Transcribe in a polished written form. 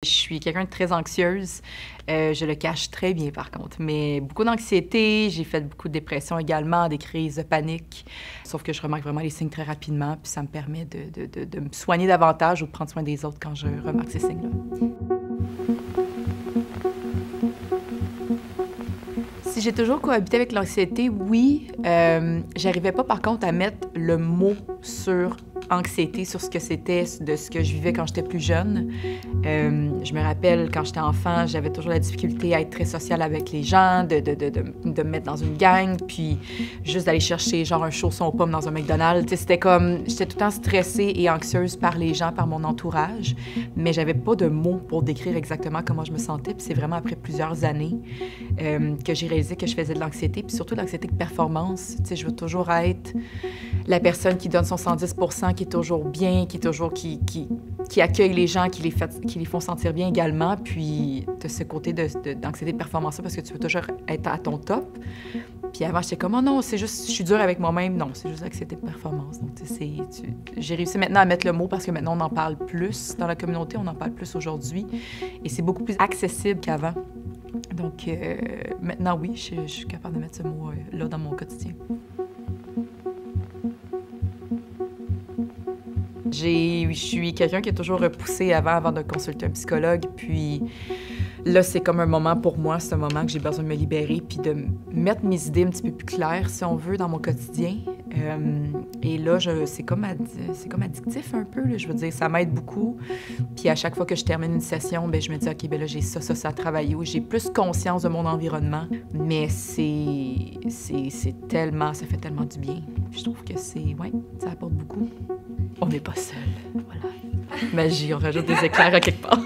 Je suis quelqu'un de très anxieuse. Je le cache très bien, par contre. Mais beaucoup d'anxiété, j'ai fait beaucoup de dépression également, des crises de panique. Sauf que je remarque vraiment les signes très rapidement, puis ça me permet de me soigner davantage ou de prendre soin des autres quand je remarque ces signes-là. Si j'ai toujours cohabité avec l'anxiété, oui. J'arrivais pas, par contre, à mettre le mot sur anxiété, sur ce que c'était, de ce que je vivais quand j'étais plus jeune. Je me rappelle, quand j'étais enfant, j'avais toujours la difficulté à être très sociale avec les gens, de me mettre dans une gang, puis juste d'aller chercher genre un chausson aux pommes dans un McDonald's. C'était comme, j'étais tout le temps stressée et anxieuse par les gens, par mon entourage, mais j'avais pas de mots pour décrire exactement comment je me sentais. Puis c'est vraiment après plusieurs années que j'ai réalisé que je faisais de l'anxiété, puis surtout de l'anxiété de performance. Tu sais, je veux toujours être la personne qui donne son 110 %, qui est toujours bien, qui est toujours qui accueille les gens, qui les font sentir bien également. Puis de ce côté d'anxiété de performance, parce que tu veux toujours être à ton top. Puis avant, j'étais comme, oh non, c'est juste, je suis dure avec moi-même. Non, c'est juste l'anxiété de performance. Donc, j'ai réussi maintenant à mettre le mot parce que maintenant, on en parle plus dans la communauté, on en parle plus aujourd'hui. Et c'est beaucoup plus accessible qu'avant. Donc, maintenant, oui, je suis capable de mettre ce mot-là dans mon quotidien. Je suis quelqu'un qui a toujours repoussé avant de consulter un psychologue. Puis là, c'est comme un moment pour moi, c'est un moment que j'ai besoin de me libérer puis de mettre mes idées un petit peu plus claires, si on veut, dans mon quotidien. Et là, c'est comme addictif un peu, là. Je veux dire, ça m'aide beaucoup. Puis à chaque fois que je termine une session, bien, je me dis, OK, bien là, j'ai ça à travailler. Où j'ai plus conscience de mon environnement. Mais c'est tellement, ça fait tellement du bien. Je trouve que ouais, ça apporte beaucoup. On n'est pas seul, voilà. Magie, on rajoute des éclairs à quelque part.